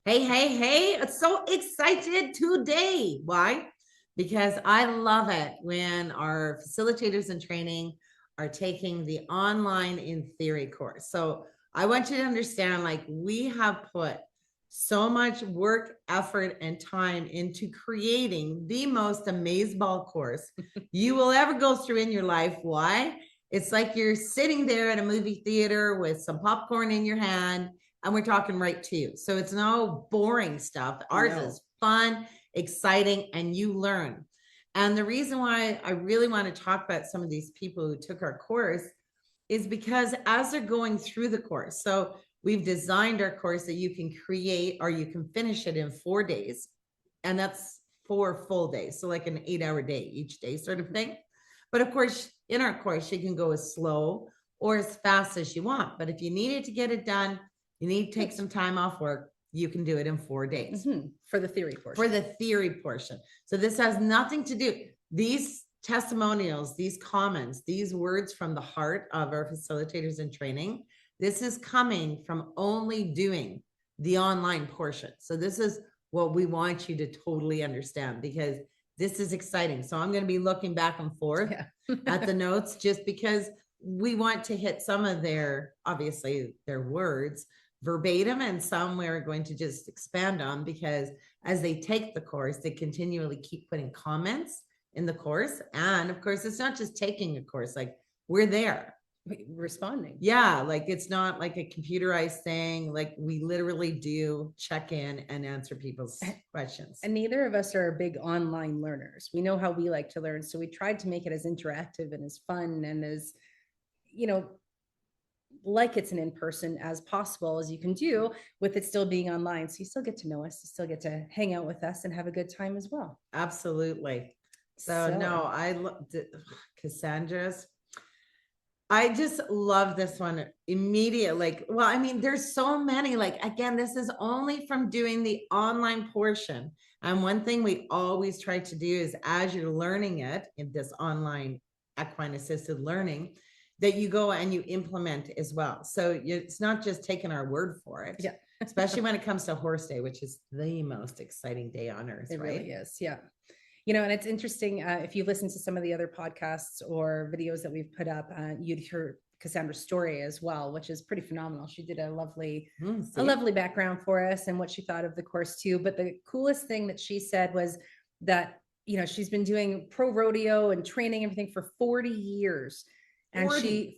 Hey, hey, hey, I'm so excited today. Why? Because I love it when our facilitators in training are taking the online in theory course. So I want you to understand, like, we have put so much work, effort, and time into creating the most amazeball course you will ever go through in your life. Why? It's like you're sitting there at a movie theater with some popcorn in your hand, and we're talking right to you. So it's no boring stuff. Ours is fun, exciting, and you learn. And the reason why I really want to talk about some of these people who took our course is because as they're going through the course, so we've designed our course that you can create or you can finish it in 4 days. And that's 4 full days. So like an 8-hour day each day sort of thing. But of course, in our course, you can go as slow or as fast as you want. But if you needed to get it done, you need to take some time off work, you can do it in 4 days. For the theory portion. For the theory portion. So this has nothing to do. These testimonials, these comments, these words from the heart of our facilitators in training, this is coming from only doing the online portion. So this is what we want you to totally understand, because this is exciting. So I'm going to be looking back and forth at the notes, just because we want to hit some of their, obviously their words verbatim, and some we're going to just expand on, because as they take the course, they continually keep putting comments in the course. And of course, it's not just taking a course, like we're there responding. Yeah, like it's not like a computerized thing. Like we literally do check in and answer people's questions. And neither of us are big online learners. We know how we like to learn. So we tried to make it as interactive and as fun and as, like it's an in-person as possible as you can do, with it still being online. So you still get to know us, you still get to hang out with us and have a good time as well. Absolutely. So no, I looked at Cassandra's. I just love this one immediately. Like, well, I mean, there's so many, like, again, this is only from doing the online portion. And one thing we always try to do is, as you're learning it in this online equine-assisted learning, that you go and you implement as well. So it's not just taking our word for it. Yeah. Especially when it comes to horse day, which is the most exciting day on earth. It right? really is. Yeah. And it's interesting, if you listen to some of the other podcasts or videos that we've put up, you'd hear Cassandra's story as well, which is pretty phenomenal. She did a lovely background for us and what she thought of the course too. But the coolest thing that she said was that, she's been doing pro rodeo and training everything for 40 years. And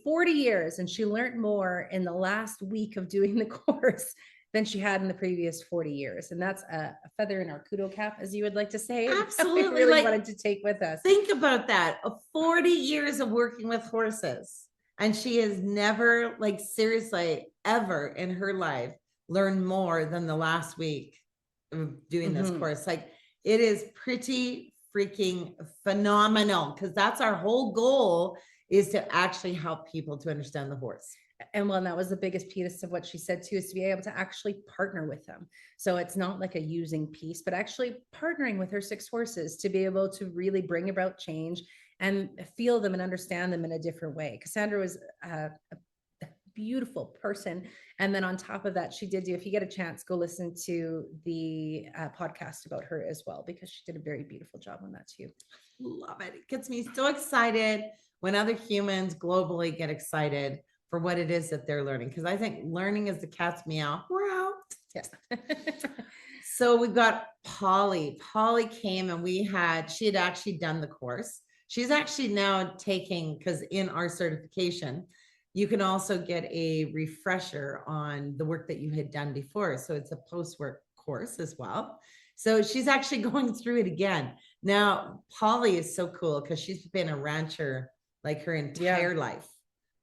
40 years, and she learned more in the last week of doing the course than she had in the previous 40 years. And that's a feather in our kudo cap, as you would like to say. Absolutely. We really wanted to take with us. Think about that. 40 years of working with horses. And she has never, like, seriously, ever in her life learned more than the last week of doing this course. Like, it is pretty freaking phenomenal, because that's our whole goal, is to actually help people to understand the horse. And that was the biggest piece of what she said too, is to be able to actually partner with them. So it's not like a using piece, but actually partnering with her 6 horses to be able to really bring about change and feel them and understand them in a different way. Cassandra was a beautiful person. And then on top of that, she did do, if you get a chance, go listen to the podcast about her as well, because she did a very beautiful job on that too. Love it. It gets me so excited when other humans globally get excited for what it is that they're learning. Because I think learning is the cat's meow. We're out. Yes. So we've got Polly. Polly came and she had actually done the course. She's actually now taking, because in our certification, you can also get a refresher on the work that you had done before. So it's a post-work course as well. So she's actually going through it again. Now, Polly is so cool because she's been a rancher like her entire life.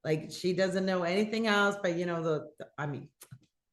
Like, she doesn't know anything else, but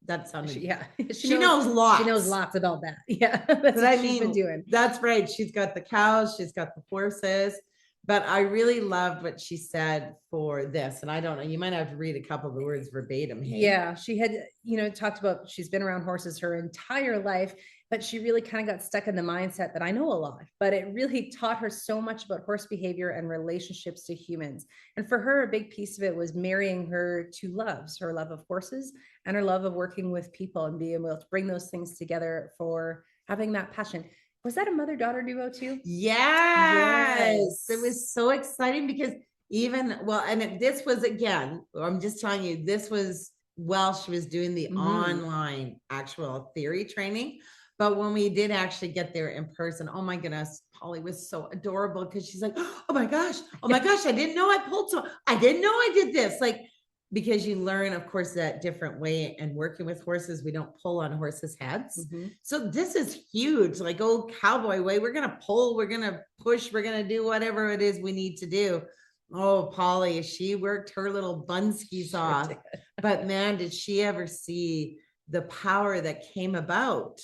that sounded, she knows lots. She knows lots about that. Yeah. That's what she's been doing. That's right. She's got the cows, she's got the horses. But I really loved what she said for this. And I don't know, you might have to read a couple of the words verbatim. Hey? Yeah. She had, talked about, she's been around horses her entire life, but she really kind of got stuck in the mindset that I know a lot, but it really taught her so much about horse behavior and relationships to humans. And for her, a big piece of it was marrying her two loves, her love of horses and her love of working with people, and being able to bring those things together for having that passion. Was that a mother-daughter duo too? Yes. It was so exciting because this was, again, I'm just telling you, this was while she was doing the online actual theory training. But when we did actually get there in person, oh my goodness, Polly was so adorable because she's like, oh my gosh, I didn't know I pulled so, I didn't know I did this. Like, because you learn, of course, that different way, and working with horses, we don't pull on horses' heads. So this is huge, like old cowboy way. We're going to pull, we're going to push, we're going to do whatever it is we need to do. Oh, Polly, she worked her little bunskies off. But man, did she ever see the power that came about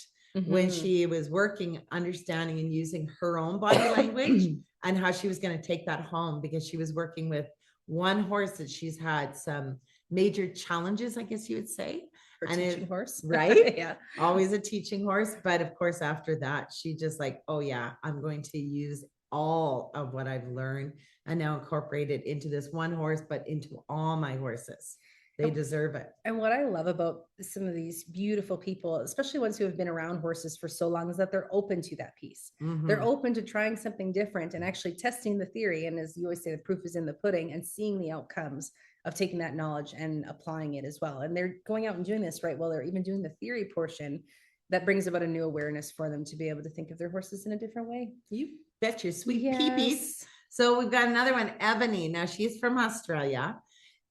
when she was working, understanding and using her own body language, and how she was going to take that home, because she was working with one horse that she's had some major challenges, I guess you would say. Her teaching horse. Right? Yeah. Always a teaching horse. But of course, after that, she just like, oh yeah, I'm going to use all of what I've learned and now incorporate it into this one horse, but into all my horses. They deserve it. And what I love about some of these beautiful people, especially ones who have been around horses for so long, is that they're open to that piece. They're open to trying something different and actually testing the theory. And as you always say, the proof is in the pudding, and seeing the outcomes of taking that knowledge and applying it as well. And they're going out and doing this, right? Well, they're even doing the theory portion that brings about a new awareness for them to be able to think of their horses in a different way. You bet your sweet peepees. So we've got another one, Ebony. Now she's from Australia.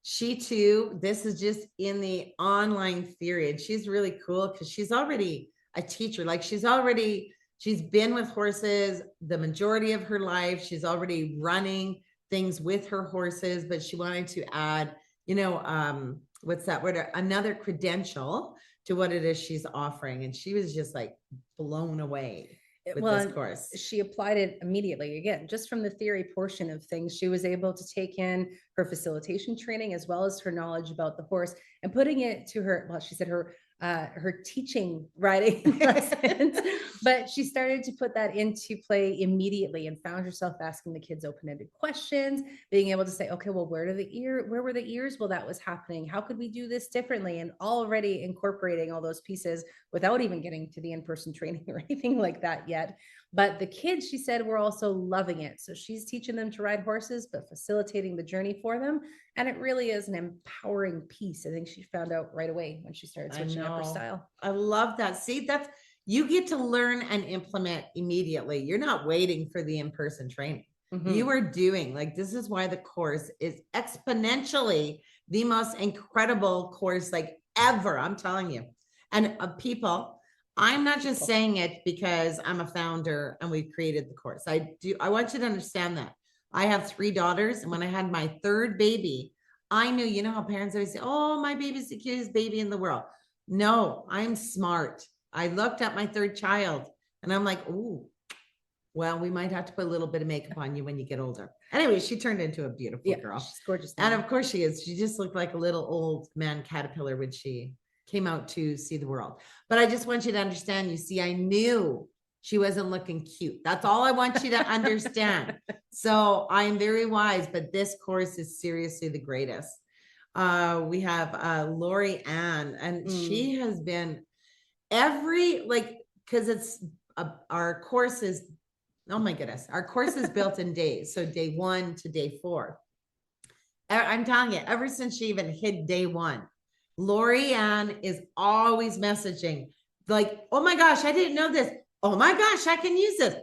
She too, this is just in the online theory, and she's really cool because she's already a teacher. Like she's been with horses the majority of her life. She's already running things with her horses, but she wanted to add, what's that word? Another credential to what it is she's offering. And she was just like blown away with this course. She applied it immediately. Again, just from the theory portion of things, she was able to take in her facilitation training as well as her knowledge about the horse, and putting it to her, well, she said her teaching riding lessons, but she started to put that into play immediately and found herself asking the kids open-ended questions, being able to say, okay, well, where were the ears? Well, that was happening. How could we do this differently? And already incorporating all those pieces without even getting to the in-person training or anything like that yet. But the kids, she said, were also loving it. So she's teaching them to ride horses, but facilitating the journey for them. And it really is an empowering piece. I think she found out right away when she started switching up her style. I love that. See, you get to learn and implement immediately. You're not waiting for the in-person training. You are doing, like, this is why the course is exponentially the most incredible course like ever. I'm telling you. And people, I'm not just saying it because I'm a founder and we created the course. I want you to understand that. I have 3 daughters, and when I had my 3rd baby, I knew, how parents always say, oh, my baby's the cutest baby in the world. No, I'm smart. I looked at my 3rd child and I'm like, ooh, well, we might have to put a little bit of makeup on you when you get older. Anyway, she turned into a beautiful girl. She's gorgeous. And of course she is. She just looked like a little old man caterpillar when she came out to see the world. But I just want you to understand, I knew she wasn't looking cute. That's all I want you to understand. So I'm very wise, but this course is seriously the greatest. We have Lori Ann, and she has been because it's our course is, oh my goodness, our course is built in days. So day 1 to day 4. I'm telling you, ever since she even hit day 1, Lori Ann is always messaging like, oh my gosh, I didn't know this. Oh my gosh, I can use this.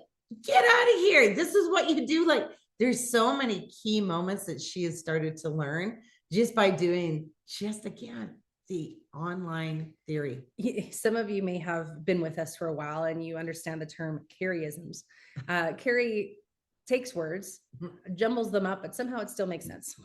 Get out of here. This is what you do. Like, there's so many key moments that she has started to learn just by doing the online theory. Some of you may have been with us for a while and you understand the term Carrieisms. Carrie takes words, jumbles them up, but somehow it still makes sense.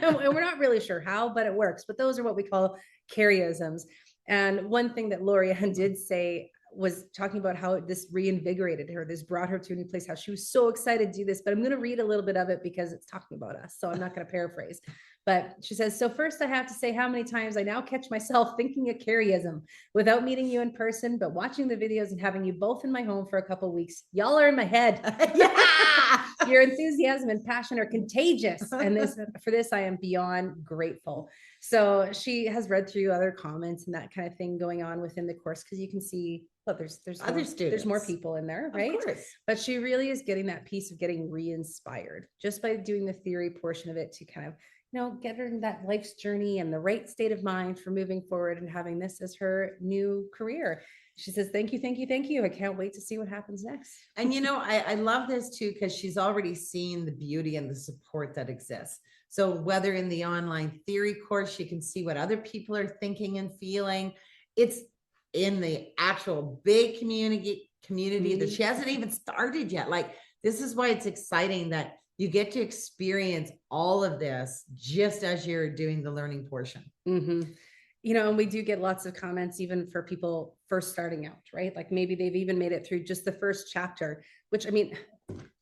And we're not really sure how, but it works. But those are what we call Carrieisms. And one thing that Lori Ann did say was talking about how this reinvigorated her. This brought her to a new place, how she was so excited to do this. But I'm going to read a little bit of it because it's talking about us. So I'm not going to paraphrase. But she says, so first I have to say how many times I now catch myself thinking a Carrieism without meeting you in person, but watching the videos and having you both in my home for a couple of weeks. Y'all are in my head. Yeah. Your enthusiasm and passion are contagious. And for this, I am beyond grateful. So she has read through other comments and that kind of thing going on within the course, because you can see, well, there's Other more, students. there's more people in there, right? But she really is getting that piece of getting re-inspired just by doing the theory portion of it to kind of, get her in that life's journey and the right state of mind for moving forward and having this as her new career. She says, thank you, thank you, thank you. I can't wait to see what happens next. And, I love this too, because she's already seen the beauty and the support that exists. So whether in the online theory course, you can see what other people are thinking and feeling. It's in the actual big community that she hasn't even started yet. Like, this is why it's exciting that you get to experience all of this just as you're doing the learning portion. And we do get lots of comments, even for people first starting out, right? Like maybe they've even made it through just the first chapter, which, I mean,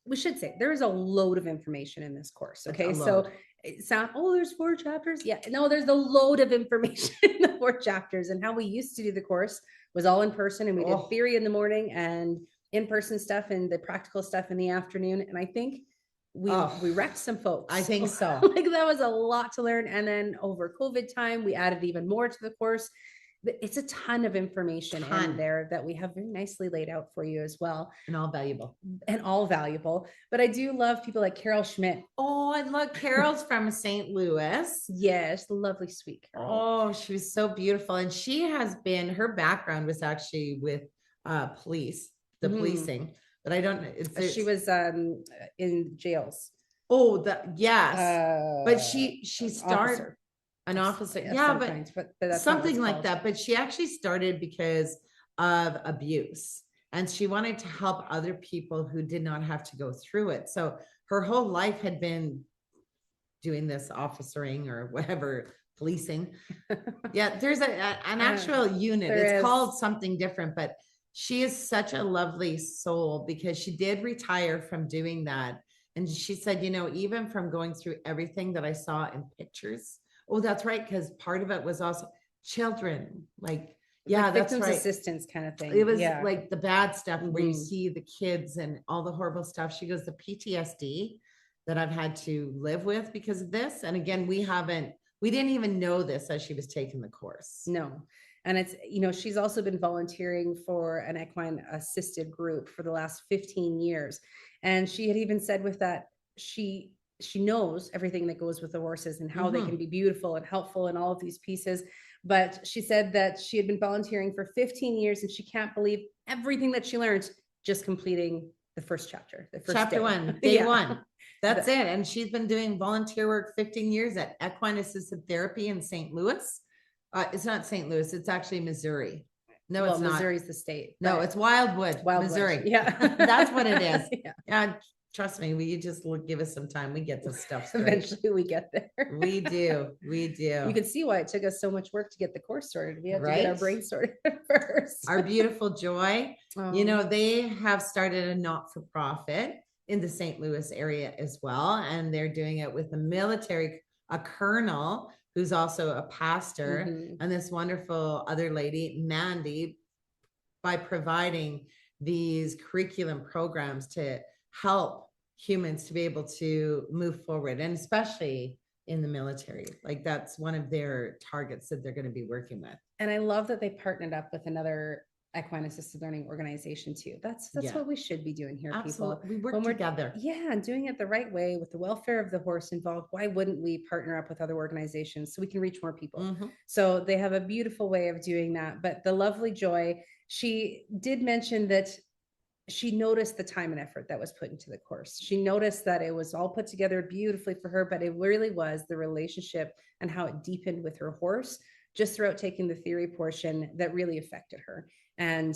we should say there is a load of information in this course. Okay. So it sounds, there's 4 chapters. Yeah, no, there's a load of information in the 4 chapters. And how we used to do the course was all in person, and we did theory in the morning and in-person stuff and the practical stuff in the afternoon. And I think we wrecked some folks. I think so. Like, that was a lot to learn. And then over COVID time, we added even more to the course. It's a ton of information in there that we have very nicely laid out for you as well. And all valuable. But I do love people like Carol Schmidt. Oh, I love Carol's from St. Louis. Yes, lovely, sweet Carol. Oh, she was so beautiful. And she has been, her background was actually with police, the policing. But I don't know. She was in jails. Oh, yes. But she started an officer. Yeah, but that's something like that. But she actually started because of abuse, and she wanted to help other people who did not have to go through it. So her whole life had been doing this officering or whatever, policing. Yeah, there's an actual unit. It's called something different, but she is such a lovely soul, because she did retire from doing that. And she said, even from going through everything that I saw in pictures. Oh, that's right. Because part of it was also children. Like that's right. Assistance kind of thing. It was like the bad stuff where you see the kids and all the horrible stuff. She goes, the PTSD that I've had to live with because of this. And again, we didn't even know this as she was taking the course. No. And it's, she's also been volunteering for an Equine-Assisted group for the last 15 years. And she had even said with that, she knows everything that goes with the horses and how they can be beautiful and helpful and all of these pieces. But she said that she had been volunteering for 15 years and she can't believe everything that she learned just completing the first chapter. Chapter 1, day 1. That's it. And she's been doing volunteer work 15 years at Equine-Assisted Therapy in St. Louis. It's not St. Louis. It's actually Missouri. No, it's not. Missouri's the state. No, it's Wildwood, Missouri. Yeah. That's what it is. Yeah. Trust me, we just give us some time. We get this stuff straight. Eventually we get there. We do. You can see why it took us so much work to get the course sorted. We had to get our brain sorted first. Our beautiful Joy, they have started a not-for-profit in the St. Louis area as well. And they're doing it with the military, a colonel who's also a pastor, and this wonderful other lady, Mandy, by providing these curriculum programs to help humans to be able to move forward, and especially in the military. Like, that's one of their targets that they're going to be working with. And I love that they partnered up with another equine-assisted learning organization too. That's what we should be doing here. Absolutely. People. We work together. And doing it the right way with the welfare of the horse involved. Why wouldn't we partner up with other organizations so we can reach more people? So they have a beautiful way of doing that. But the lovely Joy, she did mention that she noticed the time and effort that was put into the course. She noticed that it was all put together beautifully for her, but it really was the relationship and how it deepened with her horse just throughout taking the theory portion that really affected her. And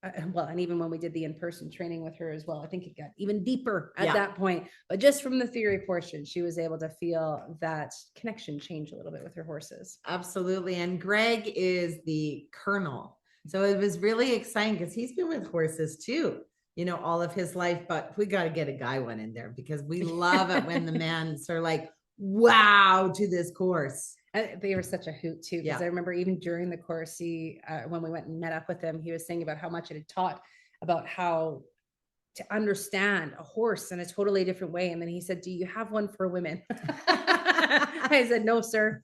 and even when we did the in-person training with her as well, I think it got even deeper at that point. But just from the theory portion, she was able to feel that connection change a little bit with her horses. Absolutely. And Greg is the colonel. So it was really exciting because he's been with horses too, all of his life. But we got to get a guy one in there because we love it when the men are like, wow to this course. They were such a hoot too, because I remember even during the course, he when we went and met up with him, he was saying about how much it had taught about how to understand a horse in a totally different way. And then he said, "Do you have one for women?" I said, "No, sir.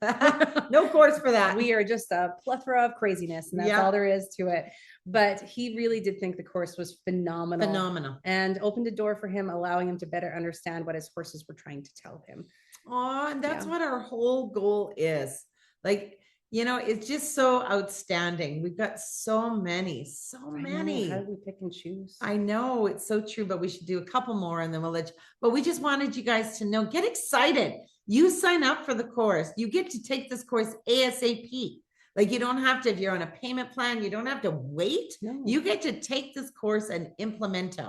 No course for that. We are just a plethora of craziness, and that's all there is to it." But he really did think the course was phenomenal and opened a door for him, allowing him to better understand what his horses were trying to tell him. Oh, and that's what our whole goal is. Like, you know, it's just so outstanding. We've got so many. How do we pick and choose? I know, it's so true, but we should do a couple more and then we'll let you. But we just wanted you guys to know, get excited. You sign up for the course. You get to take this course ASAP. Like, you don't have to, if you're on a payment plan, you don't have to wait. No. You get to take this course and implement it.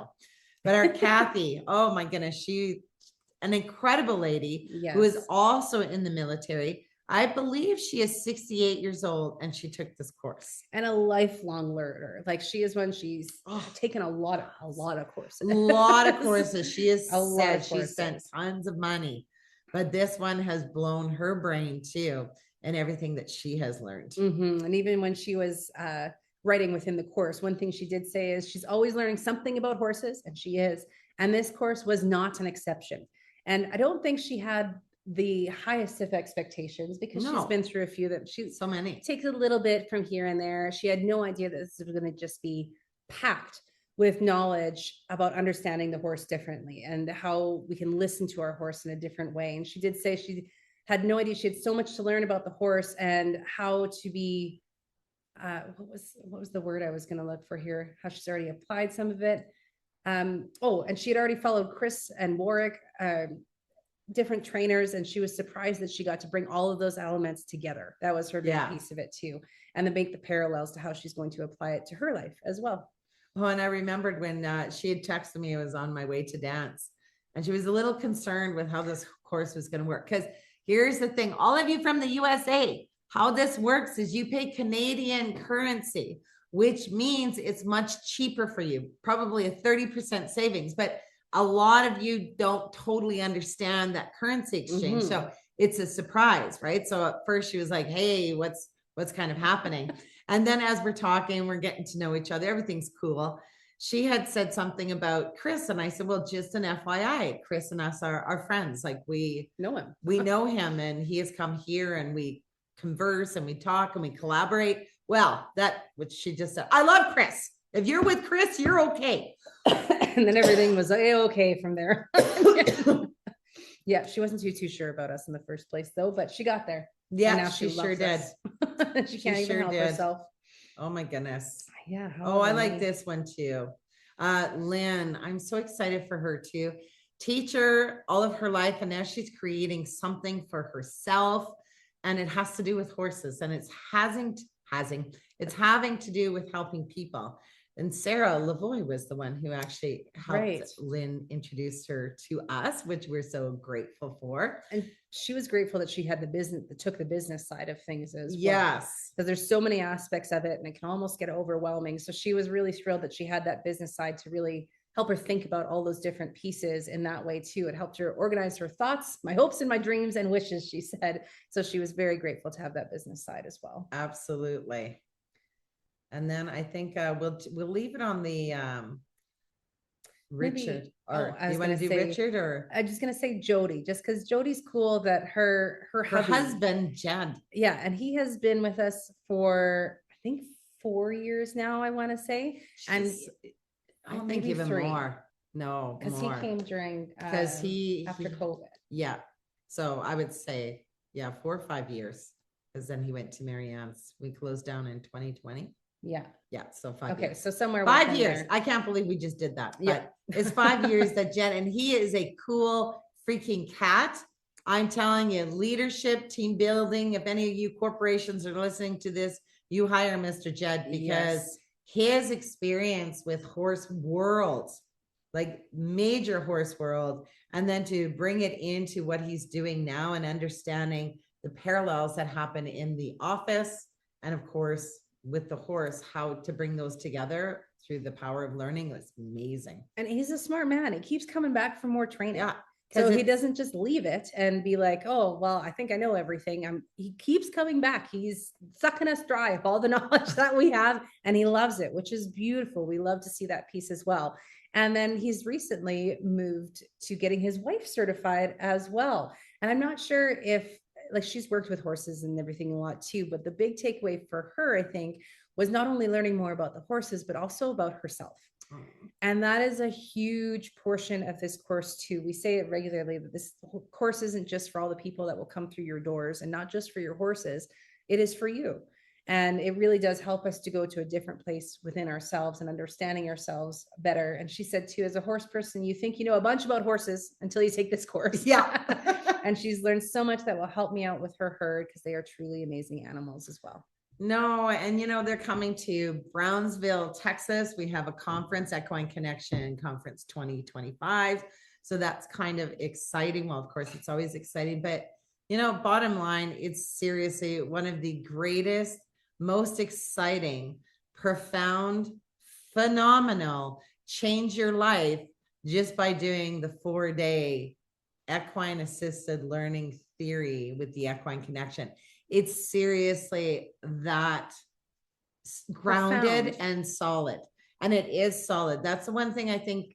But our Kathy, oh my goodness, she, an incredible lady who is also in the military. I believe she is 68 years old and she took this course. And a lifelong learner. Like, she is one, she's taken a lot of courses. A lot of courses. She has said she spent tons of money, but this one has blown her brain too, and everything that she has learned. And even when she was writing within the course, one thing she did say is she's always learning something about horses, and she is. And this course was not an exception. And I don't think she had the highest of expectations, because she's been through a few that so many takes a little bit from here and there. She had no idea that this was going to just be packed with knowledge about understanding the horse differently and how we can listen to our horse in a different way. And she did say she had no idea. She had so much to learn about the horse and how to be, what was the word I was going to look for here? How she's already applied some of it. And she had already followed Chris and Warwick, different trainers, and she was surprised that she got to bring all of those elements together. That was her big piece of it too, and then make the parallels to how she's going to apply it to her life as well. Oh, and I remembered when she had texted me, I was on my way to dance, and she was a little concerned with how this course was going to work. Because here's the thing, all of you from the USA, how this works is you pay Canadian currency, which means it's much cheaper for you, probably a 30% savings. But a lot of you don't totally understand that currency exchange. So it's a surprise, right? So at first she was like, "Hey, what's kind of happening?" And then as we're talking, we're getting to know each other, everything's cool. She had said something about Chris, and I said, "Well, just an FYI, Chris and us are friends. Like, we know him. We know him, and he has come here, and we converse and we talk and we collaborate." Well, that which she just said, "I love Chris. If you're with Chris, you're okay." And then everything was okay from there. Yeah, she wasn't too sure about us in the first place, though, but she got there. Yeah, now she sure did. She can't even help herself. Oh my goodness. Yeah. I like this one too. Lynn, I'm so excited for her too. Teacher all of her life, and now she's creating something for herself, and it has to do with horses, and it's having to do with helping people. And Sarah Lavoie was the one who actually helped Lynn introduce her to us, which we're so grateful for. And she was grateful that she had took the business side of things as well. Yes. Because there's so many aspects of it and it can almost get overwhelming. So she was really thrilled that she had that business side to really help her think about all those different pieces in that way too. It helped her organize her thoughts, my hopes and my dreams and wishes, she said. So she was very grateful to have that business side as well. Absolutely. And then I think we'll leave it on the Richard. Or you want to do Richard, or I'm just gonna say Jody, just because Jody's cool that her husband Jed. Yeah, and he has been with us for I think 4 years now, I want to say. And I think even 3 more. No, because he came during because after COVID. Yeah. So I would say 4 or 5 years, because then he went to Marianne's. We closed down in 2020. Yeah. So 5 years. Okay. So somewhere 5 years. There. I can't believe we just did that. Yeah. But it's 5 years that Jed, and he is a cool freaking cat. I'm telling you, leadership, team building. If any of you corporations are listening to this, you hire Mr. Jed, because his experience with horse world, like major horse world, and then to bring it into what he's doing now and understanding the parallels that happen in the office, and of course with the horse, how to bring those together through the power of learning was amazing. And he's a smart man. He keeps coming back for more training. Yeah. So he doesn't just leave it and be like, oh, well, I think I know everything. He keeps coming back. He's sucking us dry of all the knowledge that we have, and he loves it, which is beautiful. We love to see that piece as well. And then he's recently moved to getting his wife certified as well. And I'm not sure if, like, she's worked with horses and everything a lot too, but the big takeaway for her, I think, was not only learning more about the horses, but also about herself. And that is a huge portion of this course too. We say it regularly that this course isn't just for all the people that will come through your doors and not just for your horses. It is for you. And it really does help us to go to a different place within ourselves and understanding ourselves better. And she said too, as a horse person, you think you know a bunch about horses until you take this course. Yeah. And she's learned so much that will help me out with her herd, because they are truly amazing animals as well. No, and they're coming to Brownsville, Texas. We have a conference, Equine Connection Conference 2025. So that's kind of exciting. Well, of course, it's always exciting, but bottom line, it's seriously one of the greatest, most exciting, profound, phenomenal, change your life just by doing the 4-day equine-assisted learning theory with the Equine Connection. It's seriously that grounded profound and solid. And it is solid. That's the one thing I think,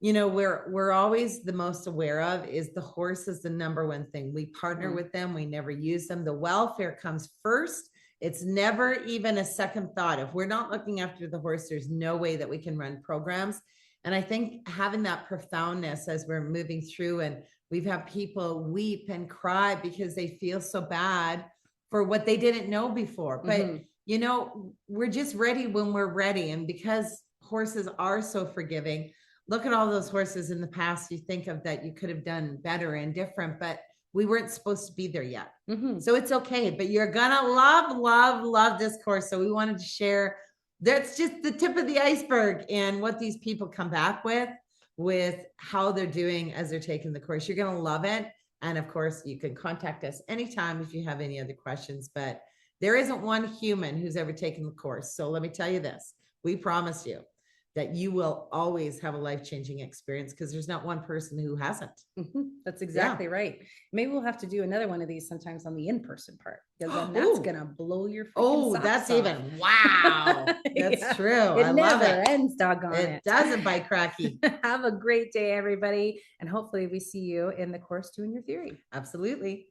we're always the most aware of is the horse is the number one thing. We partner with them. We never use them. The welfare comes first. It's never even a second thought. If we're not looking after the horse, there's no way that we can run programs. And I think having that profoundness as we're moving through, and we've had people weep and cry because they feel so bad for what they didn't know before. But, we're just ready when we're ready. And because horses are so forgiving, look at all those horses in the past you think of that you could have done better and different, but we weren't supposed to be there yet. So it's okay, but you're gonna love this course. So we wanted to share, that's just the tip of the iceberg and what these people come back with how they're doing as they're taking the course. You're gonna love it. And of course, you can contact us anytime if you have any other questions, but there isn't one human who's ever taken the course. So let me tell you this, we promise you that you will always have a life-changing experience, because there's not one person who hasn't. That's exactly right. Maybe we'll have to do another one of these sometimes on the in-person part, because then that's gonna blow your freaking that's off. Even wow. That's true. It never ends, doggone it. It doesn't bite cracky. Have a great day, everybody, and hopefully we see you in the course doing your theory. Absolutely.